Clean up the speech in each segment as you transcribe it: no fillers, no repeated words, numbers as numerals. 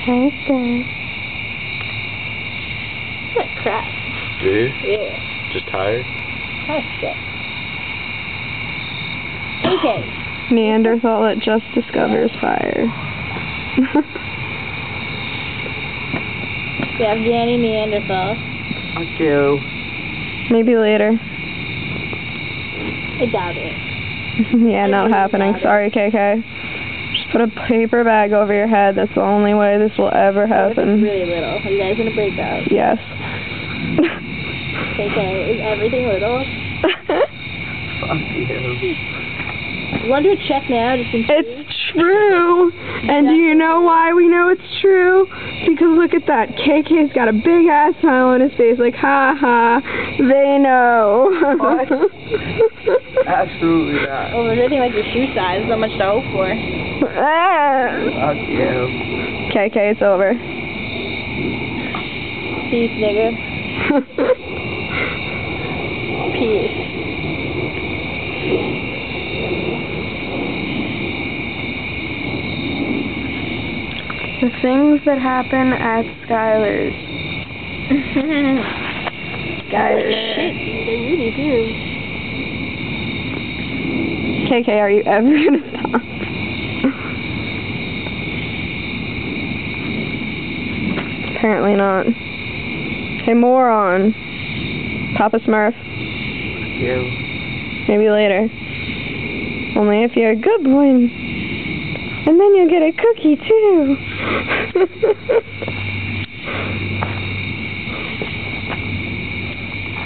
Hey, Sky. What crap? Do you? Yeah. Just tired? Oh shit. Okay. Neanderthal that just discovers fire. We have Danny Neanderthal. Fuck you. Maybe later. I doubt it. Yeah, not happening. Sorry, KK. Just put a paper bag over your head. That's the only way this will ever What if it's happen. really little? Are you guys gonna break up? Yes. Okay, is everything little? Fuck you. You wanna do a check now, just in case? It's true. And do you know why we know it's true? Because look at that. KK's got a big ass smile on his face, like, ha ha, they know. What? Absolutely not. Oh, is anything like your shoe size? Not much to hope for. Fuck you. KK, it's over. Peace, nigga. Peace. The things that happen at Skylar's. Skylar. Shit, dude, they really do. KK, are you ever gonna stop? Apparently not. Hey, moron. Papa Smurf. You. Maybe later. Only if you're a good boy. And then you'll get a cookie, too.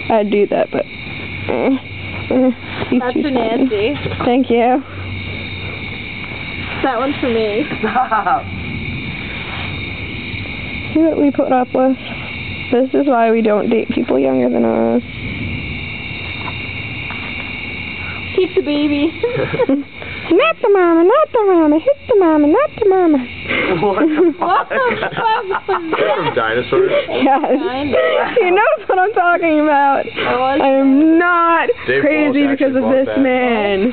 I'd do that, but... he's That's too for funny. Nancy. Thank you. That one's for me. Stop. See what we put up with? This is why we don't date people younger than us. Keep the baby. Not the mama, not the mama, hit the mama, not the mama. What the What fuck? the fuck was From that? dinosaurs? Yes. Kinda. He knows what I'm talking about. I am not Dave crazy Walsh because of actually this bought that. man.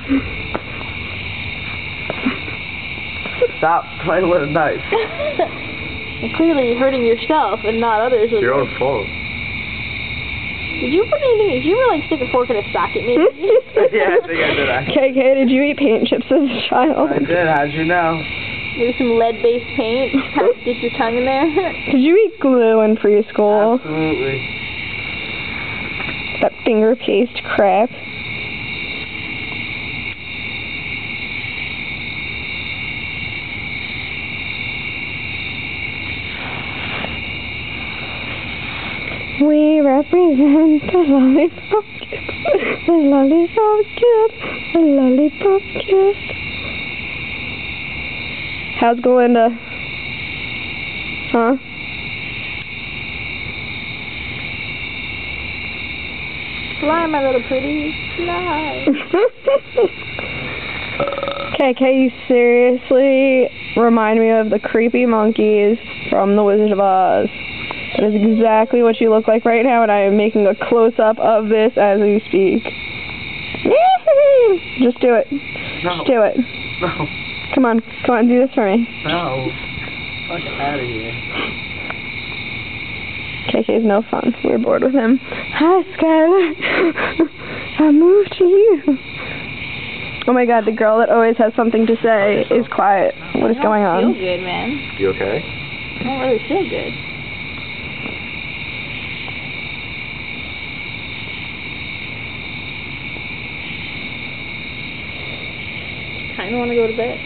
Stop playing with a knife. And clearly you're hurting yourself and not others. It's your own fault. Did you put anything? Did you ever like stick a fork in a socket maybe? Yeah, I think I did actually. KK, did you eat paint chips as a child? I did, how'd you know? Maybe some lead-based paint. Just kind of stick your tongue in there. Did you eat glue in preschool? Absolutely. That finger paste crap. We represent the lollipop kid, the lollipop kid, the lollipop kid. How's Galinda? Huh? Fly, my little pretty. Fly. KK, you seriously remind me of the creepy monkeys from The Wizard of Oz. That is exactly what you look like right now, and I am making a close-up of this as we speak. Just do it. No. Just do it. No. Come on, do this for me. No. Fuck out of here. KK's no fun. We're bored with him. Hi, Skylar. I moved to you. Oh my god, the girl that always has something to say is quiet. What is going I on? don't feel good, man. You okay? I don't really feel good. Kinda wanna go to bed.